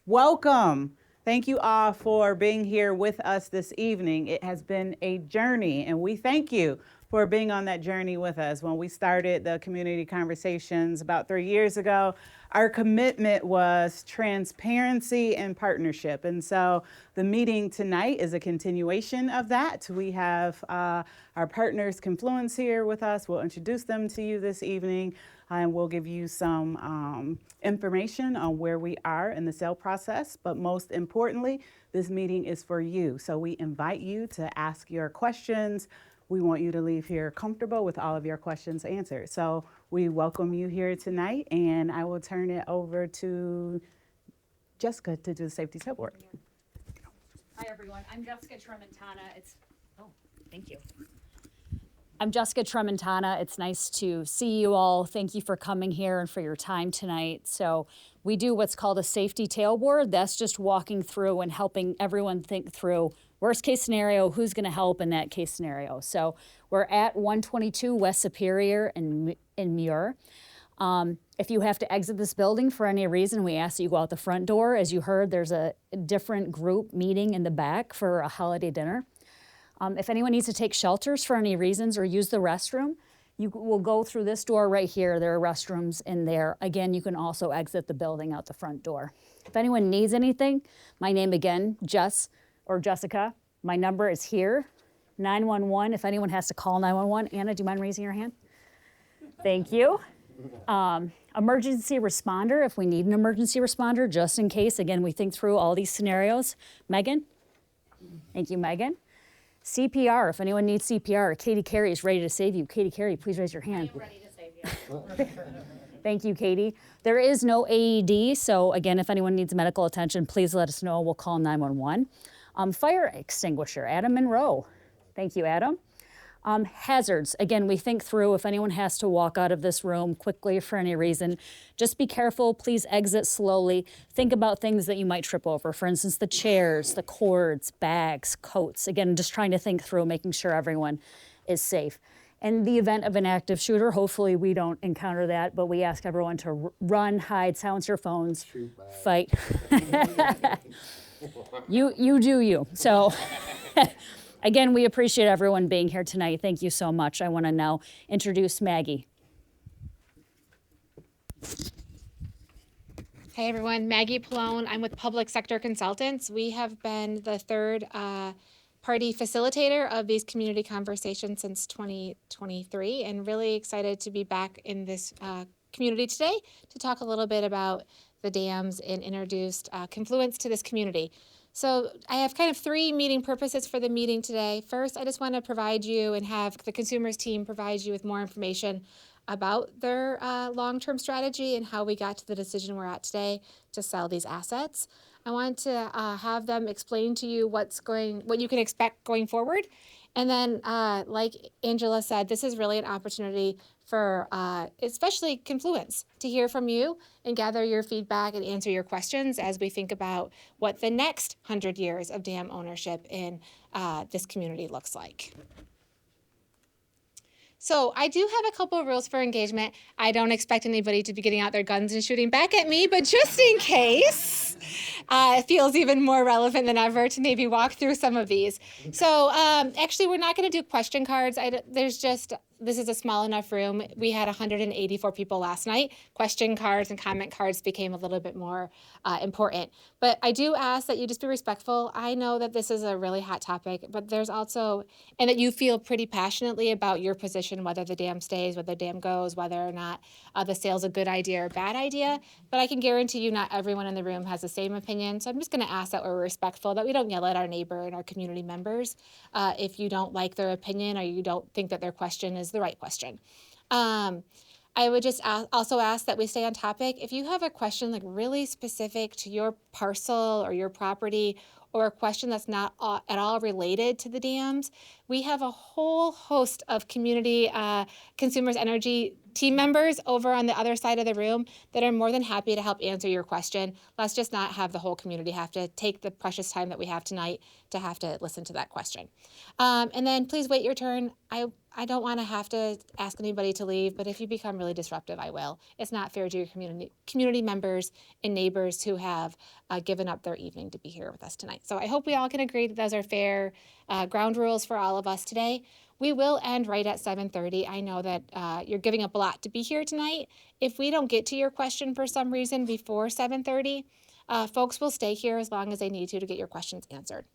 Welcome. Thank you all for being here with us this evening. It has been a journey, and we thank you for being on that journey with us. When we started the community conversations about 3 years ago, our commitment was transparency and partnership. And so the meeting tonight is a continuation of that. We have our partners, Confluence, here with us. We'll introduce them to you this evening, and we'll give you some information on where we are in the sale process. But most importantly, this meeting is for you. So we invite you to ask your questions. We want you to leave here comfortable with all of your questions answered. So we welcome you here tonight, and I will turn it over to Jessica to do the safety tail board. Hi, everyone. I'm Jessica Tremontana. Thank you. I'm Jessica Tremontana. It's nice to see you all. Thank you for coming here and for your time tonight. So we do what's called a safety tailboard. That's just walking through and helping everyone think through worst case scenario, who's going to help in that case scenario. So we're at 122 West Superior in Muir. If you have to exit this building for any reason, we ask that you go out the front door. As you heard, there's a different group meeting in the back for a holiday dinner. If anyone needs to take shelters for any reasons or use the restroom, you will go through this door right here. There are restrooms in there. Again, you can also exit the building out the front door. If anyone needs anything, my name again, Jess or Jessica. My number is here, 911. If anyone has to call 911, Anna, do you mind raising your hand? Thank you. Emergency responder, if we need an emergency responder, just in case. Again, we think through all these scenarios. Megan? Thank you, Megan. CPR, if anyone needs CPR, Katie Carey is ready to save you. Katie Carey, please raise your hand. I am ready to save you. Thank you, Katie. There is no AED, so again, if anyone needs medical attention, please let us know. We'll call 911. Fire extinguisher, Adam Monroe. Thank you, Adam. Hazards, again, we think through if anyone has to walk out of this room quickly for any reason, just be careful, please exit slowly. Think about things that you might trip over. For instance, the chairs, the cords, bags, coats. Again, just trying to think through, making sure everyone is safe. In the event of an active shooter, hopefully we don't encounter that, but we ask everyone to run, hide, silence your phones, fight. You do you. So. Again, we appreciate everyone being here tonight. Thank you so much. I want to now introduce Maggie. Hey everyone, Maggie Pallone. I'm with Public Sector Consultants. We have been the third party facilitator of these community conversations since 2023 and really excited to be back in this community today to talk a little bit about the dams and introduced Confluence to this community. So I have kind of three meeting purposes for the meeting today. First, I just want to provide you and have the consumers team provide you with more information about their long-term strategy and how we got to the decision we're at today to sell these assets. I want to have them explain to you what you can expect going forward. And then, like Angela said, this is really an opportunity for especially Confluence to hear from you and gather your feedback and answer your questions as we think about what the next 100 years of dam ownership in this community looks like. So I do have a couple of rules for engagement. I don't expect anybody to be getting out their guns and shooting back at me, but just in case, it feels even more relevant than ever to maybe walk through some of these. So actually, we're not going to do question cards. This is a small enough room. We had 184 people last night. Question cards and comment cards became a little bit more important. But I do ask that you just be respectful. I know that this is a really hot topic, but there's also, and that you feel pretty passionately about your position, whether the dam stays, whether the dam goes, whether or not the sale's a good idea or bad idea. But I can guarantee you not everyone in the room has the same opinion. So I'm just going to ask that we're respectful, that we don't yell at our neighbor and our community members if you don't like their opinion or you don't think that their question is the right question. I would just also ask that we stay on topic. If you have a question like really specific to your parcel or your property, or a question that's not at all related to the dams, we have a whole host of community consumers energy team members over on the other side of the room that are more than happy to help answer your question. Let's just not have the whole community have to take the precious time that we have tonight to have to listen to that question. And then please wait your turn. I don't want to have to ask anybody to leave, but if you become really disruptive, I will. It's not fair to your community members and neighbors who have given up their evening to be here with us tonight. So I hope we all can agree that those are fair ground rules for all of us today. We will end right at 7:30. I know that you're giving up a lot to be here tonight. If we don't get to your question for some reason before 7:30, folks will stay here as long as they need to get your questions answered.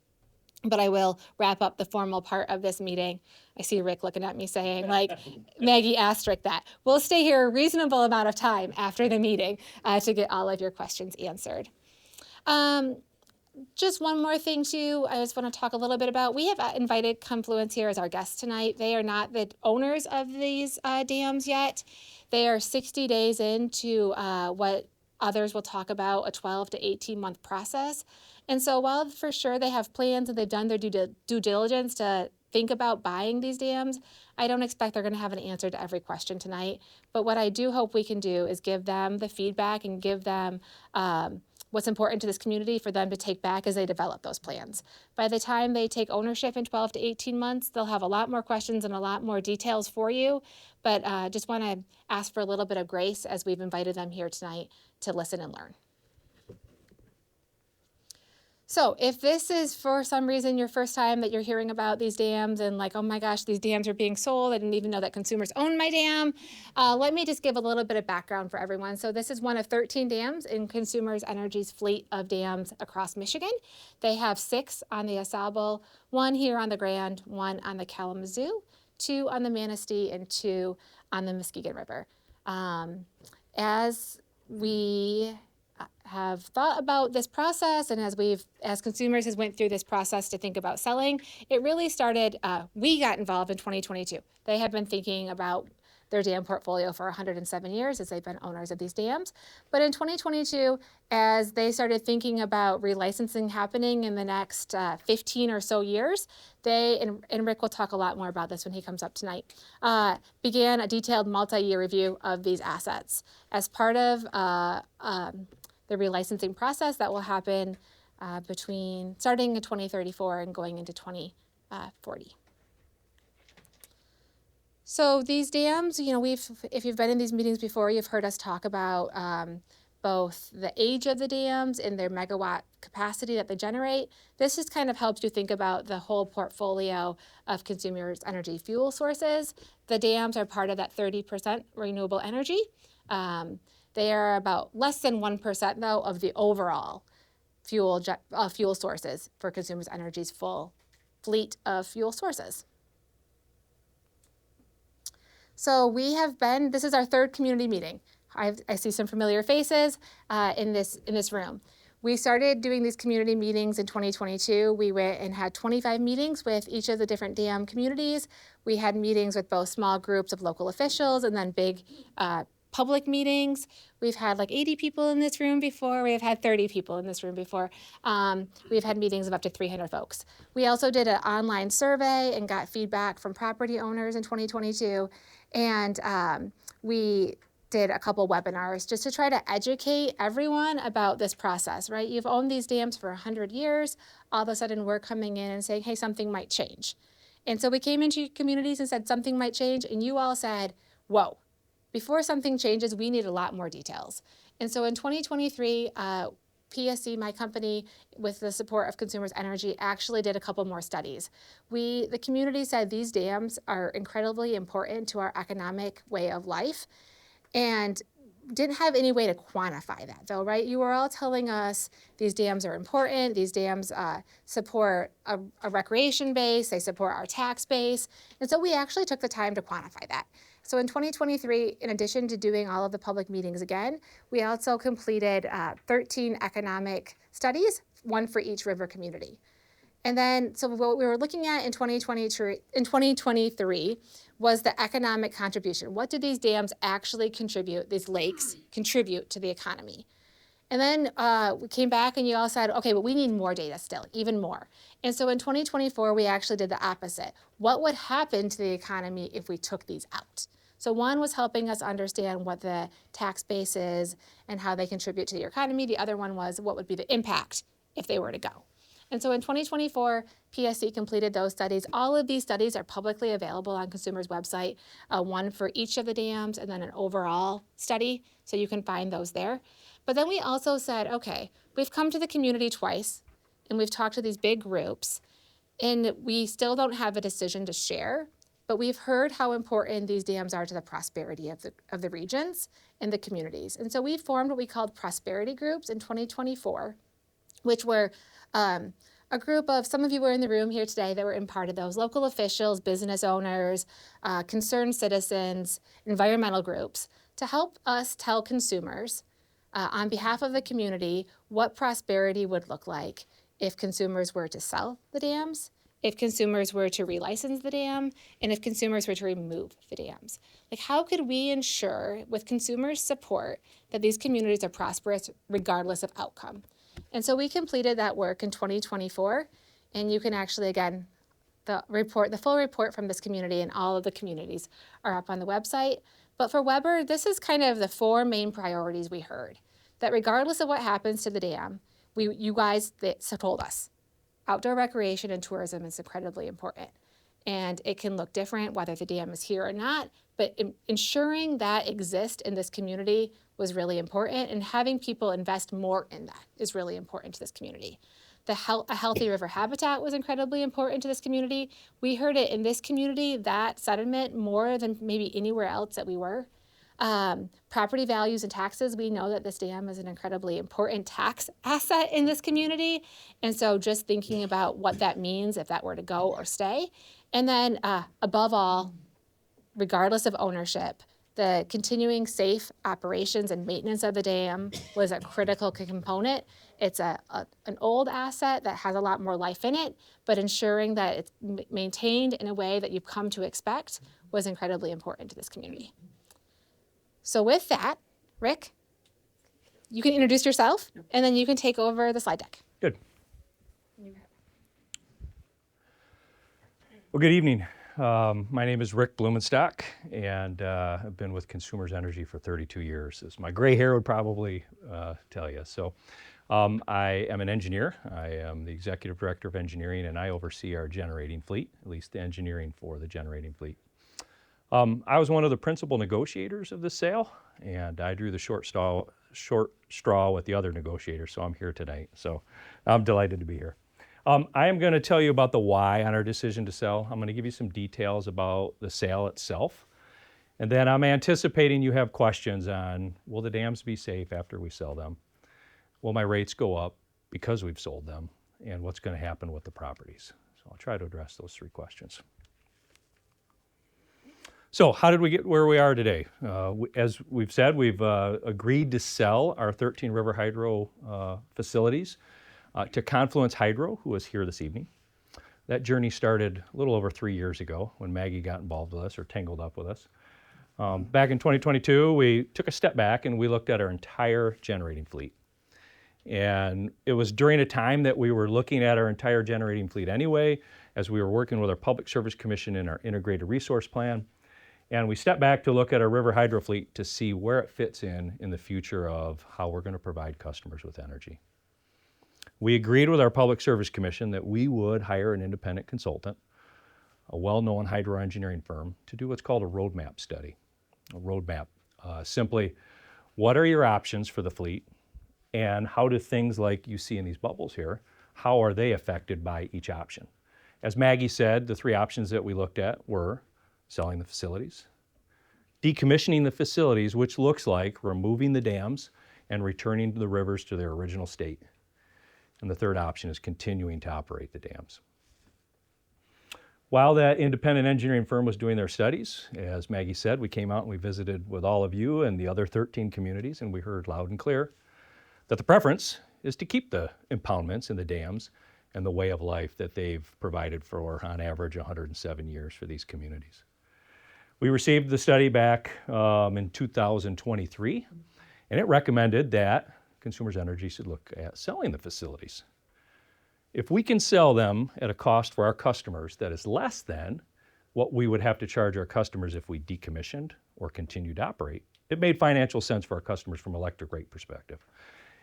But I will wrap up the formal part of this meeting. I see Rick looking at me saying, like, Maggie asterisk that. We'll stay here a reasonable amount of time after the meeting to get all of your questions answered. Just one more thing too, I just want to talk a little bit about, we have invited Confluence here as our guest tonight. They are not the owners of these dams yet. They are 60 days into what others will talk about, a 12 to 18 month process. And so while for sure they have plans and they've done their due diligence to think about buying these dams, I don't expect they're going to have an answer to every question tonight. But what I do hope we can do is give them the feedback and give them what's important to this community for them to take back as they develop those plans. By the time they take ownership in 12 to 18 months, they'll have a lot more questions and a lot more details for you. But just want to ask for a little bit of grace as we've invited them here tonight to listen and learn. So if this is for some reason your first time that you're hearing about these dams and like, oh my gosh, these dams are being sold, I didn't even know that consumers own my dam, let me just give a little bit of background for everyone. So this is one of 13 dams in Consumers Energy's fleet of dams across Michigan. They have 6 on the AuSable, 1 here on the Grand, 1 on the Kalamazoo, 2 on the Manistee, and 2 on the Muskegon River. As we have thought about this process and as consumers has went through this process to think about selling, it really started, we got involved in 2022. They had been thinking about their dam portfolio for 107 years as they've been owners of these dams. But in 2022, as they started thinking about relicensing happening in the next 15 or so years, they, and Rick will talk a lot more about this when he comes up tonight, began a detailed multi-year review of these assets. As part of the relicensing process that will happen starting in 2034 and going into 2040. So these dams, you know, if you've been in these meetings before, you've heard us talk about both the age of the dams and their megawatt capacity that they generate. This just kind of helps you think about the whole portfolio of Consumers Energy fuel sources. The dams are part of that 30% renewable energy. They are about less than 1% though of the overall fuel sources for Consumers Energy's full fleet of fuel sources. So this is our 3rd community meeting. I see some familiar faces in this room. We started doing these community meetings in 2022. We went and had 25 meetings with each of the different dam communities. We had meetings with both small groups of local officials and then big public meetings. We've had like 80 people in this room before. We have had 30 people in this room before. We've had meetings of up to 300 folks. We also did an online survey and got feedback from property owners in 2022. And we did a couple webinars just to try to educate everyone about this process, right? You've owned these dams for 100 years. All of a sudden we're coming in and saying, hey, something might change. And so we came into communities and said something might change. And you all said, whoa. Before something changes, we need a lot more details. And so in 2023, PSC, my company, with the support of Consumers Energy, actually did a couple more studies. The community said these dams are incredibly important to our economic way of life and didn't have any way to quantify that though, right? You were all telling us these dams are important, these dams support a recreation base, they support our tax base, and so we actually took the time to quantify that. So in 2023, in addition to doing all of the public meetings again, we also completed 13 economic studies, 1 for each river community. And then, so what we were looking at in 2023 was the economic contribution. What do these dams actually contribute, these lakes contribute to the economy? And then we came back and you all said, okay, but we need more data still, even more. And so in 2024, we actually did the opposite. What would happen to the economy if we took these out? So one was helping us understand what the tax base is and how they contribute to the economy. The other one was what would be the impact if they were to go. And so in 2024, PSC completed those studies. All of these studies are publicly available on Consumers' website, one for each of the dams and then an overall study, so you can find those there. But then we also said, okay, we've come to the community twice and we've talked to these big groups and we still don't have a decision to share, but we've heard how important these dams are to the prosperity of the regions and the communities. And so we formed what we called prosperity groups in 2024, which were a group of, some of you were in the room here today that were in part of those, local officials, business owners, concerned citizens, environmental groups, to help us tell consumers on behalf of the community what prosperity would look like if consumers were to sell the dams, if consumers were to relicense the dam, and if consumers were to remove the dams. Like, how could we ensure, with consumers' support, that these communities are prosperous regardless of outcome? And so we completed that work in 2024, and you can actually, again, the full report from this community and all of the communities are up on the website. But for Weber, this is kind of the 4 main priorities we heard. That regardless of what happens to the dam, you guys told us, outdoor recreation and tourism is incredibly important. And it can look different whether the dam is here or not, but ensuring that exists in this community was really important, and having people invest more in that is really important to this community. A healthy river habitat was incredibly important to this community. We heard it in this community, that sentiment, more than maybe anywhere else that we were. Property values and taxes, we know that this dam is an incredibly important tax asset in this community. And so just thinking about what that means if that were to go or stay. And then above all, regardless of ownership, the continuing safe operations and maintenance of the dam was a critical component. It's an old asset that has a lot more life in it, but ensuring that it's maintained in a way that you've come to expect was incredibly important to this community. So with that, Rick, you can introduce yourself, and then you can take over the slide deck. Good. Well, good evening. My name is Rick Blumenstock, and I've been with Consumers Energy for 32 years, as my gray hair would probably tell you. So I am an engineer. I am the Executive Director of Engineering, and I oversee our generating fleet, at least the engineering for the generating fleet. I was one of the principal negotiators of this sale, and I drew the short straw with the other negotiators, so I'm here tonight. So I'm delighted to be here. I am going to tell you about the why on our decision to sell. I'm going to give you some details about the sale itself. And then I'm anticipating you have questions on, will the dams be safe after we sell them? Will my rates go up because we've sold them? And what's going to happen with the properties? So I'll try to address those 3 questions. So how did we get where we are today? As we've said, we've agreed to sell our 13 river hydro facilities to Confluence Hydro, who is here this evening. That journey started a little over 3 years ago when Maggie got involved with us, or tangled up with us. Back in 2022, we took a step back and we looked at our entire generating fleet. And it was during a time that we were looking at our entire generating fleet anyway, as we were working with our Public Service Commission in our integrated resource plan. And we stepped back to look at our river hydro fleet to see where it fits in the future of how we're going to provide customers with energy. We agreed with our Public Service Commission that we would hire an independent consultant, a well-known hydro engineering firm, to do what's called a roadmap study. A roadmap, simply, what are your options for the fleet, and how do things like you see in these bubbles here, how are they affected by each option? As Maggie said, the 3 options that we looked at were selling the facilities, decommissioning the facilities, which looks like removing the dams and returning the rivers to their original state. And the 3rd option is continuing to operate the dams. While that independent engineering firm was doing their studies, as Maggie said, we came out and we visited with all of you and the other 13 communities, and we heard loud and clear that the preference is to keep the impoundments in the dams and the way of life that they've provided for, on average, 107 years for these communities. We received the study back in 2023, and it recommended that Consumers Energy should look at selling the facilities. If we can sell them at a cost for our customers that is less than what we would have to charge our customers if we decommissioned or continued to operate, it made financial sense for our customers from an electric rate perspective.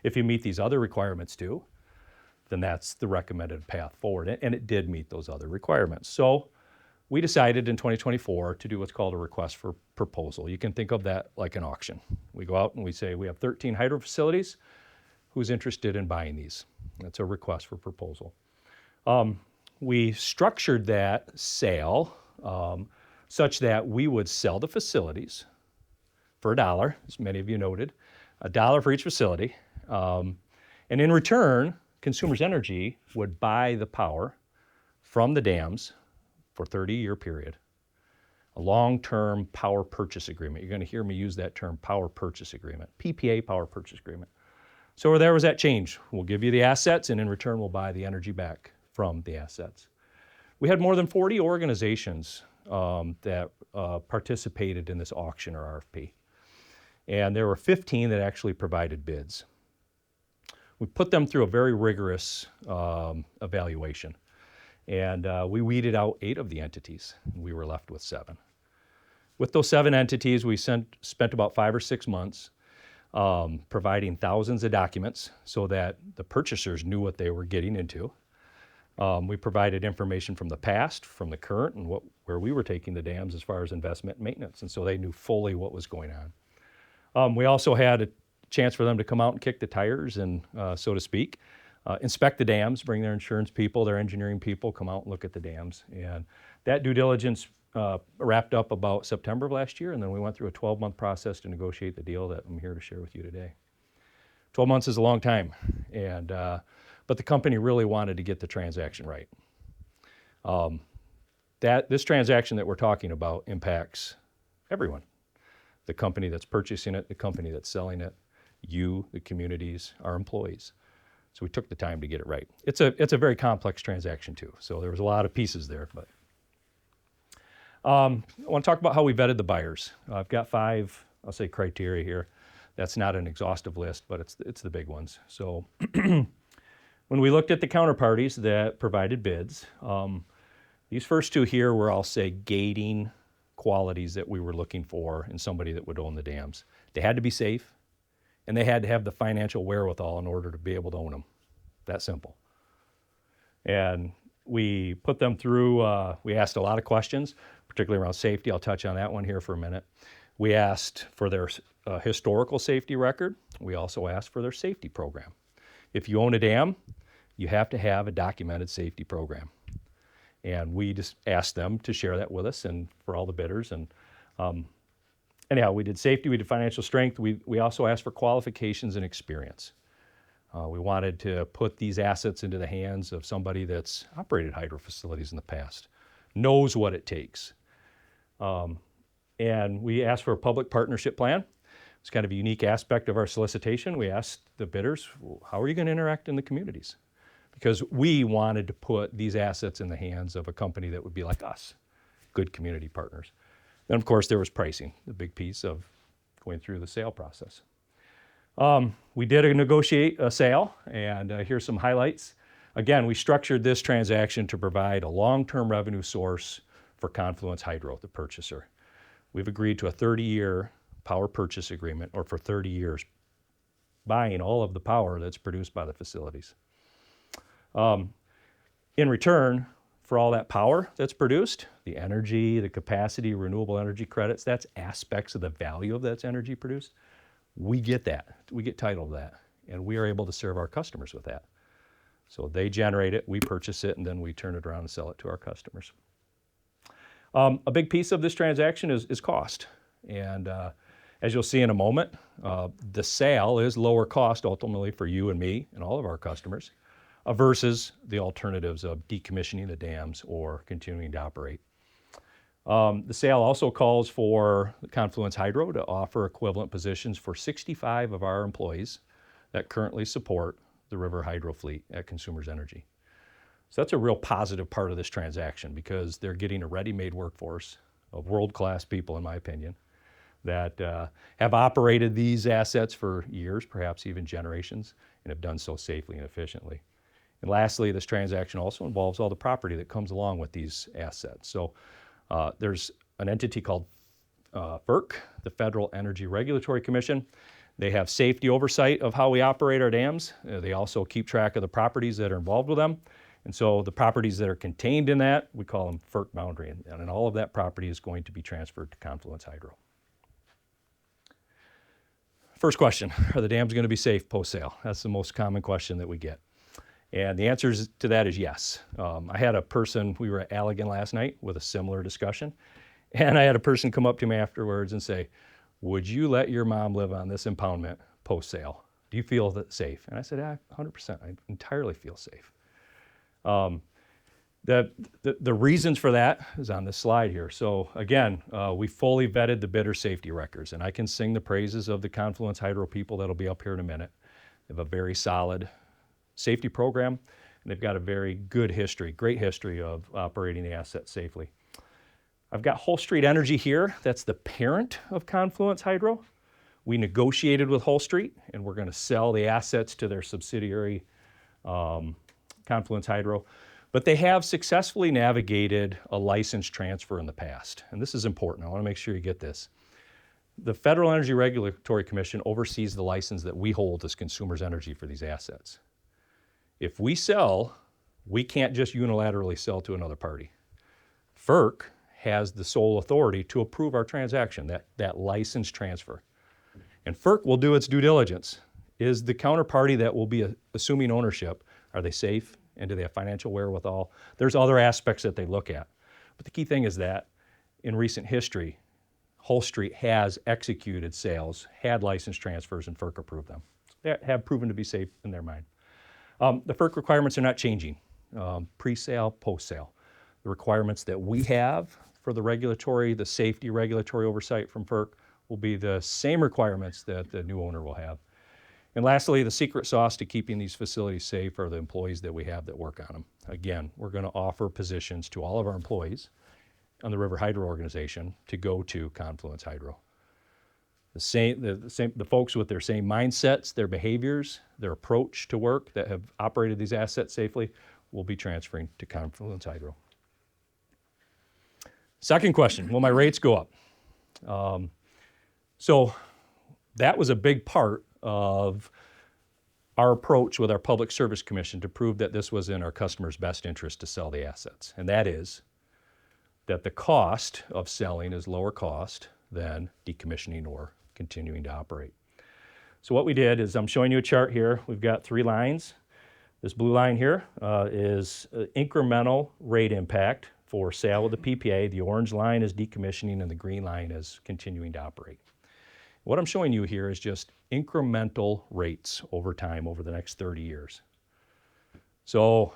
If you meet these other requirements too, then that's the recommended path forward. And it did meet those other requirements. So we decided in 2024 to do what's called a request for proposal. You can think of that like an auction. We go out and we say, we have 13 hydro facilities. Who's interested in buying these? That's a request for proposal. We structured that sale such that we would sell the facilities for $1, as many of you noted, $1 for each facility. And in return, Consumers Energy would buy the power from the dams for a 30-year period, a long-term power purchase agreement. You're going to hear me use that term, power purchase agreement, PPA, power purchase agreement. So there was that change. We'll give you the assets, and in return, we'll buy the energy back from the assets. We had more than 40 organizations that participated in this auction or RFP. And there were 15 that actually provided bids. We put them through a very rigorous evaluation. And we weeded out 8 of the entities. We were left with 7. With those 7 entities, we spent about 5 or 6 months providing thousands of documents so that the purchasers knew what they were getting into. We provided information from the past, from the current, and where we were taking the dams as far as investment and maintenance. And so they knew fully what was going on. We also had a chance for them to come out and kick the tires and, so to speak, inspect the dams, bring their insurance people, their engineering people, come out and look at the dams. And that due diligence wrapped up about September of last year, and then we went through a 12-month process to negotiate the deal that I'm here to share with you today. 12 months is a long time, and but the company really wanted to get the transaction right. This transaction that we're talking about impacts everyone. The company that's purchasing it, the company that's selling it, you, the communities, our employees. So we took the time to get it right. It's a very complex transaction too, so there was a lot of pieces there. But I want to talk about how we vetted the buyers. I've got 5, I'll say, criteria here. That's not an exhaustive list, but it's the big ones. So when we looked at the counterparties that provided bids, these first 2 here were, I'll say, gating qualities that we were looking for in somebody that would own the dams. They had to be safe, and they had to have the financial wherewithal in order to be able to own them. That simple. And we put them through, we asked a lot of questions, particularly around safety. I'll touch on that one here for a minute. We asked for their historical safety record. We also asked for their safety program. If you own a dam, you have to have a documented safety program. And we just asked them to share that with us and for all the bidders. And anyhow, we did safety, we did financial strength. We also asked for qualifications and experience. We wanted to put these assets into the hands of somebody that's operated hydro facilities in the past, knows what it takes. And we asked for a public partnership plan. It's kind of a unique aspect of our solicitation. We asked the bidders, how are you going to interact in the communities? Because we wanted to put these assets in the hands of a company that would be like us, good community partners. Then, of course, there was pricing, the big piece of going through the sale process. We did negotiate a sale, and here's some highlights. Again, we structured this transaction to provide a long-term revenue source for Confluence Hydro, the purchaser. We've agreed to a 30-year power purchase agreement, or for 30 years, buying all of the power that's produced by the facilities. In return for all that power that's produced, the energy, the capacity, renewable energy credits, that's aspects of the value of that energy produced. We get that. We get title to that. And we are able to serve our customers with that. So they generate it, we purchase it, and then we turn it around and sell it to our customers. A big piece of this transaction is cost. And as you'll see in a moment, the sale is lower cost ultimately for you and me and all of our customers versus the alternatives of decommissioning the dams or continuing to operate. The sale also calls for Confluence Hydro to offer equivalent positions for 65 of our employees that currently support the River Hydro fleet at Consumers Energy. So that's a real positive part of this transaction because they're getting a ready-made workforce of world-class people, in my opinion, that have operated these assets for years, perhaps even generations, and have done so safely and efficiently. And lastly, this transaction also involves all the property that comes along with these assets. So There's an entity called FERC, the Federal Energy Regulatory Commission. They have safety oversight of how we operate our dams. They also keep track of the properties that are involved with them. And so the properties that are contained in that, we call them FERC boundary. And all of that property is going to be transferred to Confluence Hydro. First question, are the dams going to be safe post-sale? That's the most common question that we get. And the answer to that is yes. I had a person, we were at Allegan last night with a similar discussion. And I had a person come up to me afterwards and say, would you let your mom live on this impoundment post-sale? Do you feel that safe? And I said, yeah, 100%. I entirely feel safe. The reasons for that is on this slide here. So again, we fully vetted the bidder safety records, and I can sing the praises of the Confluence Hydro people that'll be up here in a minute. They have a very solid safety program, and they've got a very good history, great history of operating the asset safely. I've got Hull Street Energy here. That's the parent of Confluence Hydro. We negotiated with Hull Street, and we're going to sell the assets to their subsidiary, Confluence Hydro. But they have successfully navigated a license transfer in the past. And this is important. I want to make sure you get this. The Federal Energy Regulatory Commission oversees the license that we hold as Consumers Energy for these assets. If we sell, we can't just unilaterally sell to another party. FERC has the sole authority to approve our transaction, that license transfer. And FERC will do its due diligence. Is the counterparty that will be assuming ownership, are they safe? And do they have financial wherewithal? There's other aspects that they look at. But the key thing is that in recent history, Hull Street has executed sales, had license transfers, and FERC approved them. They have proven to be safe in their mind. The FERC requirements are not changing, pre-sale, post-sale. The requirements that we have for the safety regulatory oversight from FERC will be the same requirements that the new owner will have. And lastly, the secret sauce to keeping these facilities safe are the employees that we have that work on them. Again, we're going to offer positions to all of our employees on the River Hydro organization to go to Confluence Hydro. The folks with their same mindsets, their behaviors, their approach to work that have operated these assets safely will be transferring to Confluence Hydro. Second question, will my rates go up? So that was a big part of our approach with our Public Service Commission to prove that this was in our customers' best interest to sell the assets. And that is that the cost of selling is lower cost than decommissioning or continuing to operate. So what we did is, I'm showing you a chart here. We've got 3 lines. This blue line here is incremental rate impact for sale with the PPA. The orange line is decommissioning, and the green line is continuing to operate. What I'm showing you here is just incremental rates over time, over the next 30 years. So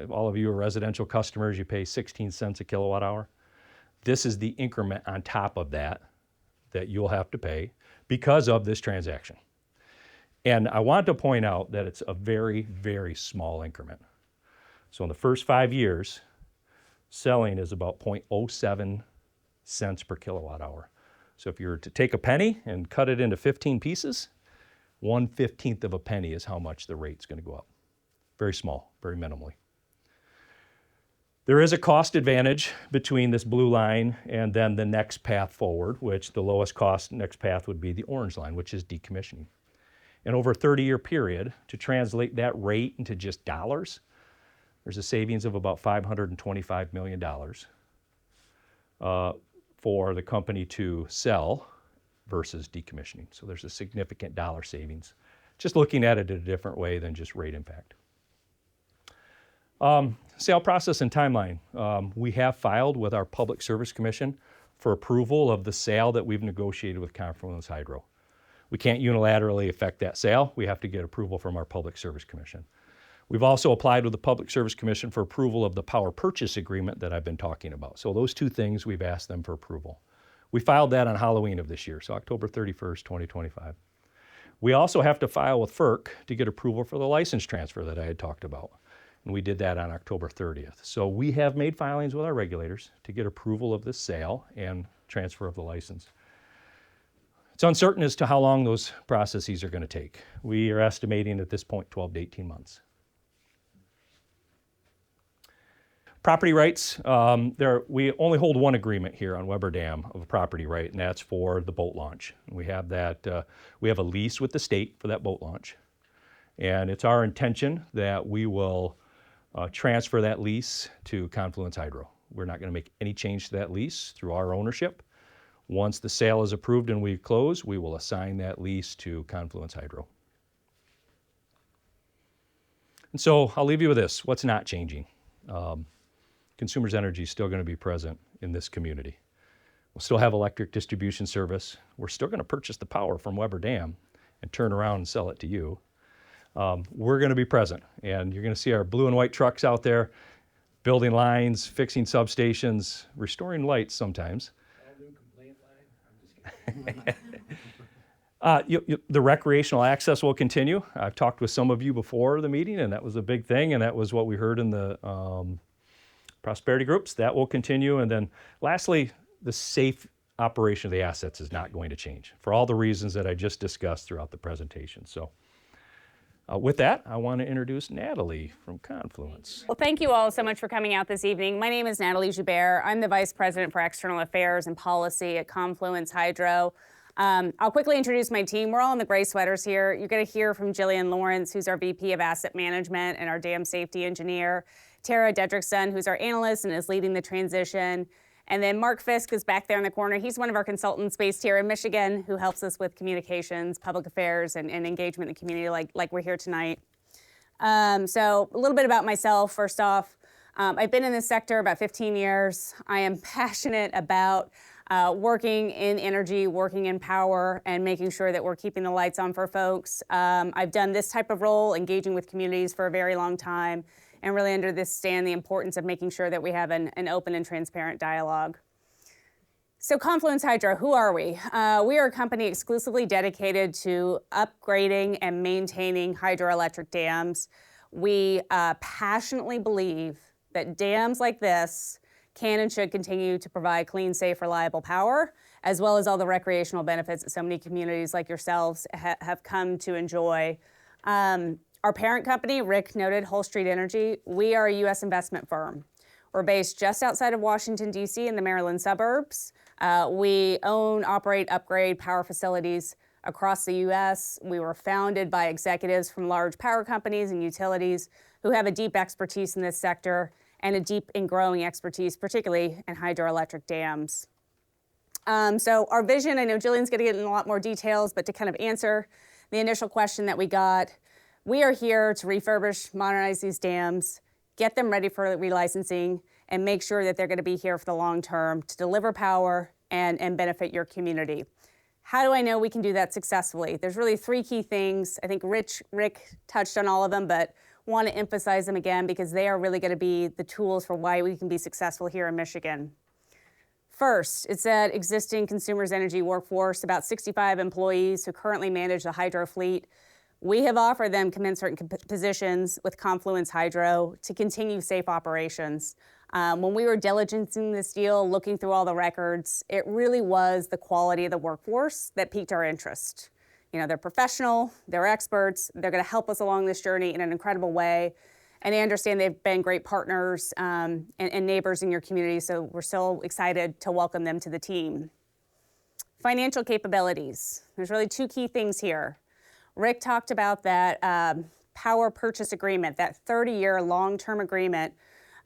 all of you are residential customers, you pay 16 cents a kilowatt hour. This is the increment on top of that you'll have to pay because of this transaction. And I want to point out that it's a very, very small increment. So in the first 5 years, selling is about 0.07 cents per kilowatt hour. So if you were to take a penny and cut it into 15 pieces, 1/15 of a penny is how much the rate's going to go up. Very small, very minimally. There is a cost advantage between this blue line and then the next path forward, which the lowest cost next path would be the orange line, which is decommissioning. And over a 30-year period, to translate that rate into just dollars, there's a savings of about $525 million for the company to sell versus decommissioning. So there's a significant dollar savings, just looking at it in a different way than just rate impact. Sale process and timeline. We have filed with our Public Service Commission for approval of the sale that we've negotiated with Confluence Hydro. We can't unilaterally effect that sale. We have to get approval from our Public Service Commission. We've also applied with the Public Service Commission for approval of the power purchase agreement that I've been talking about. So those 2 things, we've asked them for approval. We filed that on Halloween of this year, so October 31st, 2025. We also have to file with FERC to get approval for the license transfer that I had talked about. And we did that on October 30th. So we have made filings with our regulators to get approval of this sale and transfer of the license. It's uncertain as to how long those processes are going to take. We are estimating at this point 12 to 18 months. Property rights, we only hold one agreement here on Weber Dam of a property right, and that's for the boat launch. We have that, we have a lease with the state for that boat launch. And it's our intention that we will transfer that lease to Confluence Hydro. We're not gonna make any change to that lease through our ownership. Once the sale is approved and we close, we will assign that lease to Confluence Hydro. And so I'll leave you with this, what's not changing? Consumers Energy is still going to be present in this community. We'll still have electric distribution service. We're still going to purchase the power from Weber Dam and turn around and sell it to you. We're going to be present, and you're going to see our blue and white trucks out there building lines, fixing substations, restoring lights sometimes. The recreational access will continue. I've talked with some of you before the meeting, and that was a big thing, and that was what we heard in the prosperity groups. That will continue. And then lastly, the safe operation of the assets is not going to change for all the reasons that I just discussed throughout the presentation. So with that, I want to introduce Natalie from Confluence. Well, thank you all so much for coming out this evening. My name is Natalie Joubert. I'm the Vice President for External Affairs and Policy at Confluence Hydro. I'll quickly introduce my team. We're all in the gray sweaters here. You're going to hear from Jillian Lawrence, who's our VP of Asset Management and our dam safety engineer. Tara Dedrickson, who's our analyst and is leading the transition. And then Mark Fisk is back there in the corner. He's one of our consultants based here in Michigan who helps us with communications, public affairs, and engagement in the community like we're here tonight. So a little bit about myself. First off, I've been in this sector about 15 years. I am passionate about working in energy, working in power, and making sure that we're keeping the lights on for folks. I've done this type of role, engaging with communities for a very long time, and really understand the importance of making sure that we have an open and transparent dialogue. So Confluence Hydro, who are we? We are a company exclusively dedicated to upgrading and maintaining hydroelectric dams. We passionately believe that dams like this can and should continue to provide clean, safe, reliable power, as well as all the recreational benefits that so many communities like yourselves have come to enjoy. Our parent company, Rick noted, Hull Street Energy, we are a U.S. investment firm. We're based just outside of Washington, D.C. in the Maryland suburbs. We own, operate, upgrade power facilities across the U.S. We were founded by executives from large power companies and utilities who have a deep expertise in this sector and a deep and growing expertise, particularly in hydroelectric dams. So our vision, I know Jillian's gonna get in a lot more details, but to kind of answer the initial question that we got, we are here to refurbish, modernize these dams, get them ready for relicensing, and make sure that they're gonna be here for the long term to deliver power and benefit your community. How do I know we can do that successfully? There's really three key things. I think Rick touched on all of them, but want to emphasize them again because they are really going to be the tools for why we can be successful here in Michigan. First, it's that existing Consumers Energy workforce, about 65 employees who currently manage the hydro fleet. We have offered them commensurate positions with Confluence Hydro to continue safe operations. When we were diligencing this deal, looking through all the records, it really was the quality of the workforce that piqued our interest. You know, they're professional, they're experts, they're gonna help us along this journey in an incredible way. And I understand they've been great partners and neighbors in your community, so we're so excited to welcome them to the team. Financial capabilities. There's really two key things here. Rick talked about that power purchase agreement, that 30-year long-term agreement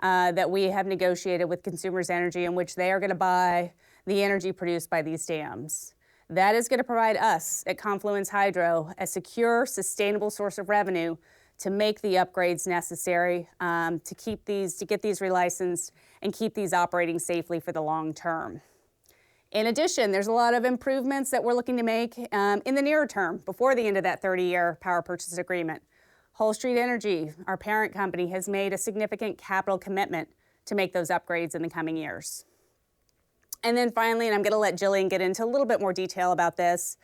that we have negotiated with Consumers Energy in which they are gonna buy the energy produced by these dams. That is going to provide us at Confluence Hydro a secure, sustainable source of revenue to make the upgrades necessary to get these relicensed and keep these operating safely for the long term. In addition, there's a lot of improvements that we're looking to make in the nearer term before the end of that 30-year power purchase agreement. Hull Street Energy, our parent company, has made a significant capital commitment to make those upgrades in the coming years. And then finally, and I'm gonna let Jillian get into a little bit more detail about this,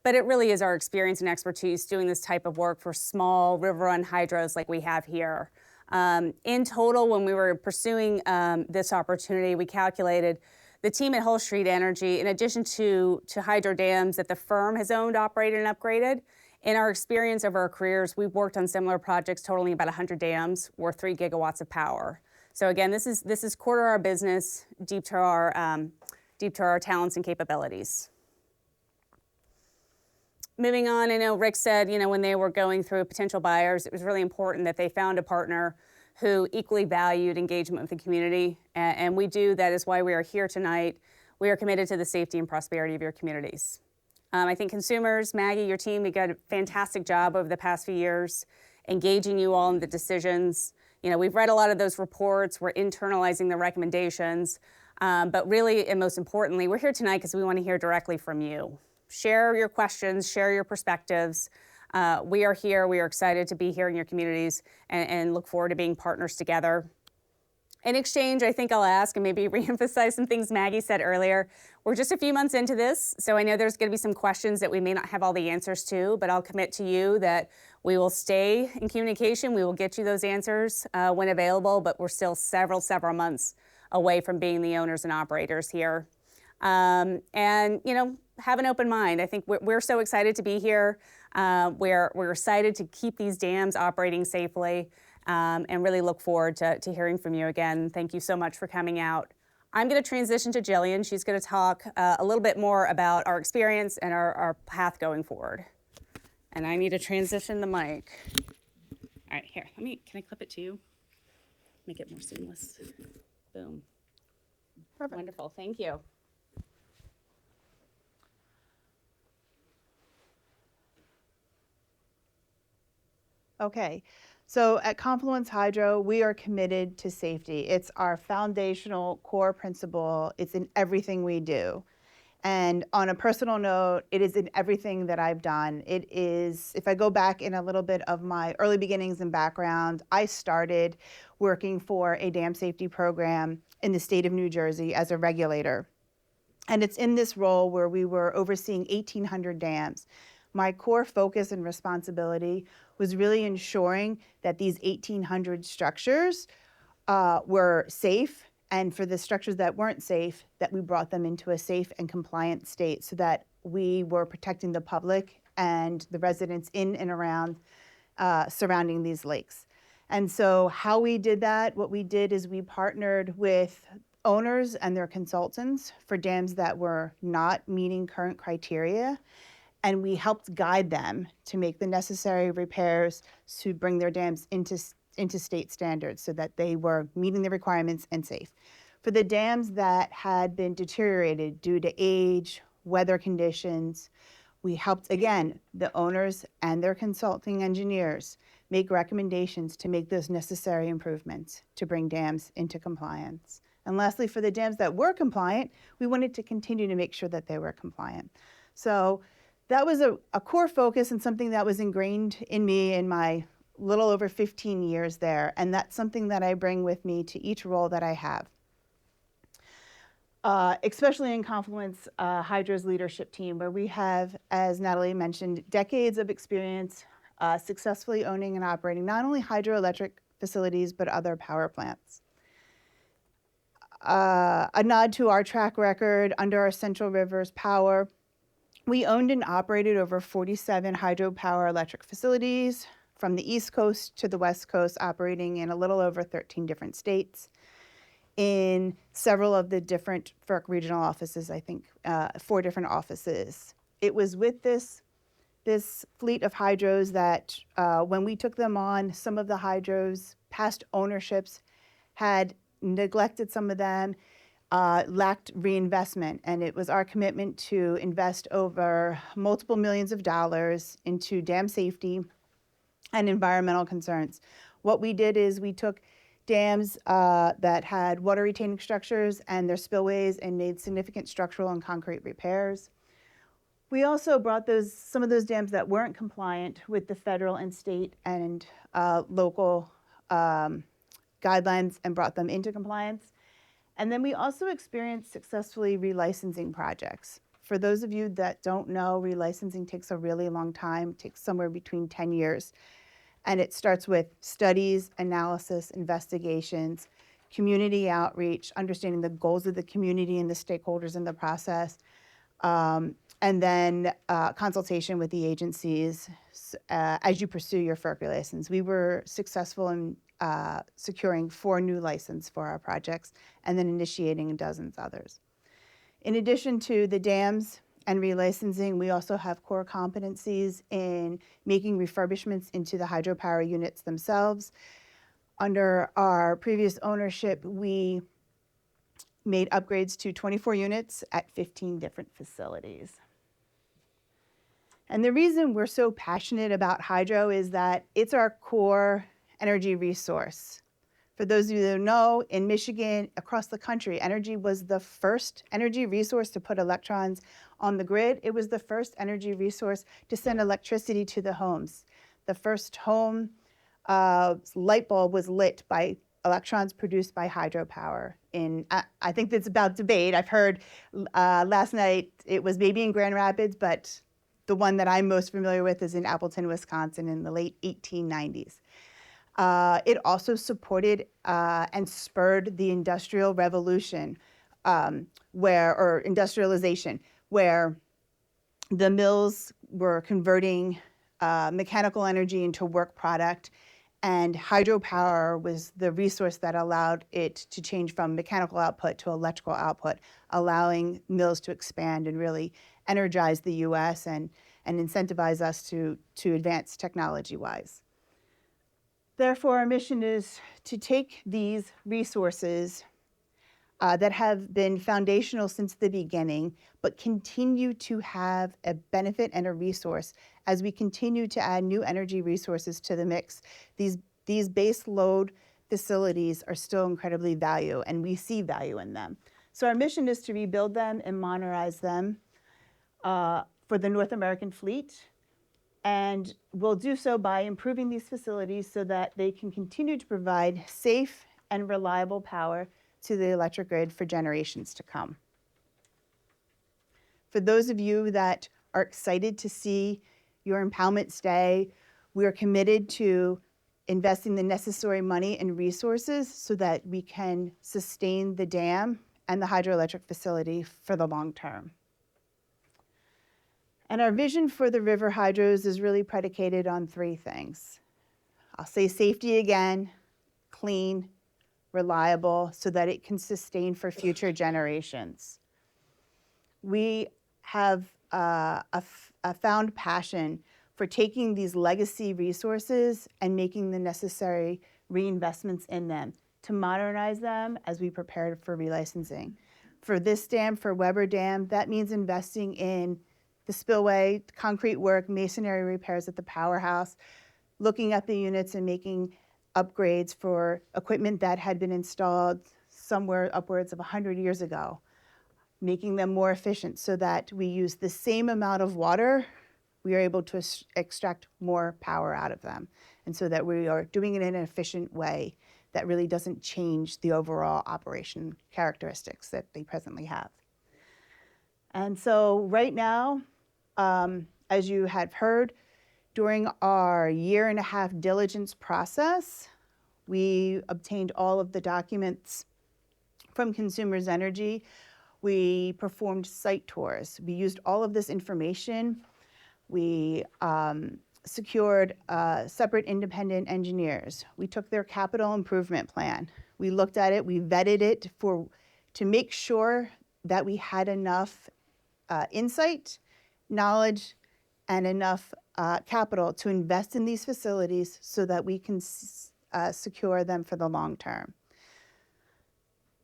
but it really is our experience and expertise doing this type of work for small river-run hydros like we have here. In total, when we were pursuing this opportunity, we calculated the team at Hull Street Energy, in addition to hydro dams that the firm has owned, operated, and upgraded, in our experience over our careers, we've worked on similar projects totaling about 100 dams worth 3 gigawatts of power. So again, this is core to our business, deep to our talents and capabilities. Moving on, I know Rick said, when they were going through potential buyers, it was really important that they found a partner who equally valued engagement with the community, and we do. That is why we are here tonight. We are committed to the safety and prosperity of your communities. I think consumers, Maggie, your team, we got a fantastic job over the past few years engaging you all in the decisions. We've read a lot of those reports. We're internalizing the recommendations. But really, and most importantly, we're here tonight because we want to hear directly from you. Share your questions, share your perspectives. We are here. We are excited to be here in your communities and look forward to being partners together. In exchange, I think I'll ask and maybe reemphasize some things Maggie said earlier. We're just a few months into this, so I know there's going to be some questions that we may not have all the answers to, but I'll commit to you that we will stay in communication. We will get you those answers when available, but we're still several months away from being the owners and operators here. And, have an open mind. I think we're so excited to be here. We're excited to keep these dams operating safely. And really look forward to hearing from you again. Thank you so much for coming out. I'm going to transition to Jillian. She's going to talk a little bit more about our experience and our path going forward. And I need to transition the mic. All right, here, can I clip it to you? Make it more seamless. Boom. Perfect. Wonderful, thank you. Okay, so at Confluence Hydro, we are committed to safety. It's our foundational core principle. It's in everything we do. And on a personal note, it is in everything that I've done. It is, if I go back in a little bit of my early beginnings and background, I started working for a dam safety program in the state of New Jersey as a regulator. And it's in this role where we were overseeing 1,800 dams. My core focus and responsibility was really ensuring that these 1,800 structures were safe, and for the structures that weren't safe, that we brought them into a safe and compliant state so that we were protecting the public and the residents in and around surrounding these lakes. And so how we did that, what we did is we partnered with owners and their consultants for dams that were not meeting current criteria, and we helped guide them to make the necessary repairs to bring their dams into state standards so that they were meeting the requirements and safe. For the dams that had been deteriorated due to age, weather conditions, we helped, again, the owners and their consulting engineers make recommendations to make those necessary improvements to bring dams into compliance. And lastly, for the dams that were compliant, we wanted to continue to make sure that they were compliant. So that was a core focus and something that was ingrained in me in my little over 15 years there. And that's something that I bring with me to each role that I have. Especially in Confluence Hydro's leadership team, where we have, as Natalie mentioned, decades of experience successfully owning and operating not only hydroelectric facilities, but other power plants. A nod to our track record under our Central Rivers Power. We owned and operated over 47 hydropower electric facilities from the East Coast to the West Coast, operating in a little over 13 different states. In several of the different FERC regional offices, I think 4 different offices. It was with this fleet of hydros that when we took them on, some of the hydros, past ownerships had neglected some of them, lacked reinvestment, and it was our commitment to invest over multiple millions of dollars into dam safety and environmental concerns. What we did is we took dams that had water retaining structures and their spillways and made significant structural and concrete repairs. We also brought some of those dams that weren't compliant with the federal and state and local guidelines and brought them into compliance. And then we also experienced successfully relicensing projects. For those of you that don't know, relicensing takes a really long time, takes somewhere between 10 years. And it starts with studies, analysis, investigations, community outreach, understanding the goals of the community and the stakeholders in the process, and then consultation with the agencies as you pursue your FERC license. We were successful in securing 4 new licenses for our projects and then initiating dozens others. In addition to the dams and relicensing, we also have core competencies in making refurbishments into the hydropower units themselves. Under our previous ownership, we made upgrades to 24 units at 15 different facilities. And the reason we're so passionate about hydro is that it's our core energy resource. For those of you that know, in Michigan, across the country, energy was the first energy resource to put electrons on the grid. It was the first energy resource to send electricity to the homes. The first home light bulb was lit by electrons produced by hydropower. I think that's about debate. I've heard last night it was maybe in Grand Rapids, but the one that I'm most familiar with is in Appleton, Wisconsin in the late 1890s. It also supported and spurred the Industrial Revolution, or industrialization, where the mills were converting mechanical energy into work product, and hydropower was the resource that allowed it to change from mechanical output to electrical output, allowing mills to expand and really energize the U.S. and incentivize us to advance technology-wise. Therefore, our mission is to take these resources that have been foundational since the beginning, but continue to have a benefit and a resource as we continue to add new energy resources to the mix. These base load facilities are still incredibly valuable, and we see value in them. So our mission is to rebuild them and modernize them for the North American fleet. And we'll do so by improving these facilities so that they can continue to provide safe and reliable power to the electric grid for generations to come. For those of you that are excited to see your impoundment stay, we are committed to investing the necessary money and resources so that we can sustain the dam and the hydroelectric facility for the long term. And our vision for the river hydros is really predicated on 3 things. I'll say safety again, clean, reliable, so that it can sustain for future generations. We have a found passion for taking these legacy resources and making the necessary reinvestments in them to modernize them as we prepare for relicensing. For this dam, for Weber Dam, that means investing in the spillway, concrete work, masonry repairs at the powerhouse, looking at the units and making upgrades for equipment that had been installed somewhere upwards of 100 years ago, making them more efficient so that we use the same amount of water, we are able to extract more power out of them, and so that we are doing it in an efficient way that really doesn't change the overall operation characteristics that they presently have. And so right now, as you had heard, during our 1.5-year diligence process, we obtained all of the documents from Consumers Energy. We performed site tours. We used all of this information. We secured separate independent engineers. We took their capital improvement plan. We looked at it, we vetted it to make sure that we had enough insight, knowledge, and enough capital to invest in these facilities so that we can secure them for the long term.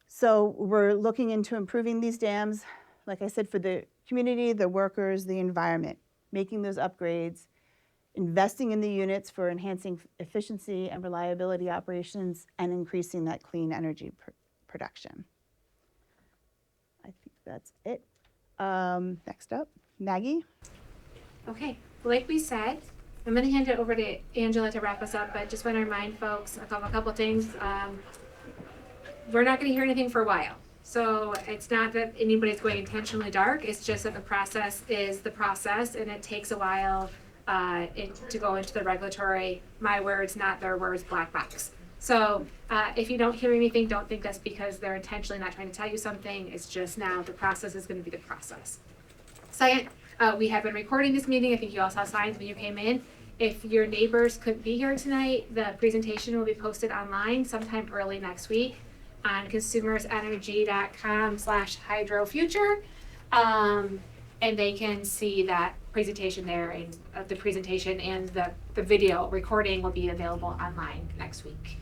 So we're looking into improving these dams, like I said, for the community, the workers, the environment, making those upgrades, investing in the units for enhancing efficiency and reliability operations, and increasing that clean energy production. I think that's it. Next up, Maggie. Okay, like we said, I'm going to hand it over to Angela to wrap us up, but just want to remind folks of a couple things. We're not going to hear anything for a while. So it's not that anybody's going intentionally dark, it's just that the process is the process, and it takes a while to go into the regulatory, my words, not their words, black box. So if you don't hear anything, don't think that's because they're intentionally not trying to tell you something. It's just now the process is going to be the process. Second, we have been recording this meeting. I think you all saw signs when you came in. If your neighbors couldn't be here tonight, the presentation will be posted online sometime early next week on consumersenergy.com/hydrofuture. And they can see that presentation there, and the presentation and the video recording will be available online next week.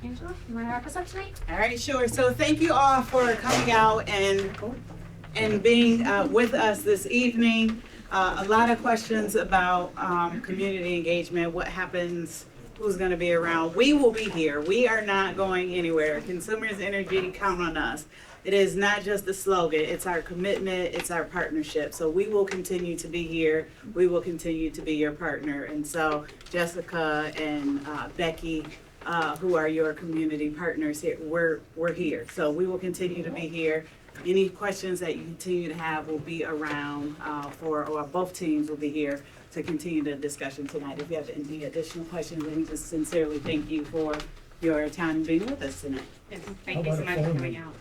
Angela, you want to wrap us up tonight? All right, sure. So thank you all for coming out and being with us this evening. A lot of questions about community engagement, what happens, who's going to be around. We will be here. We are not going anywhere. Consumers Energy, count on us. It is not just a slogan, it's our commitment, it's our partnership. So we will continue to be here. We will continue to be your partner. And so Jessica and Becky, who are your community partners here, we're here. So we will continue to be here. Any questions that you continue to have will be around or both teams will be here to continue the discussion tonight. If you have any additional questions, let me just sincerely thank you for your time being with us tonight. Thank you so much for coming out.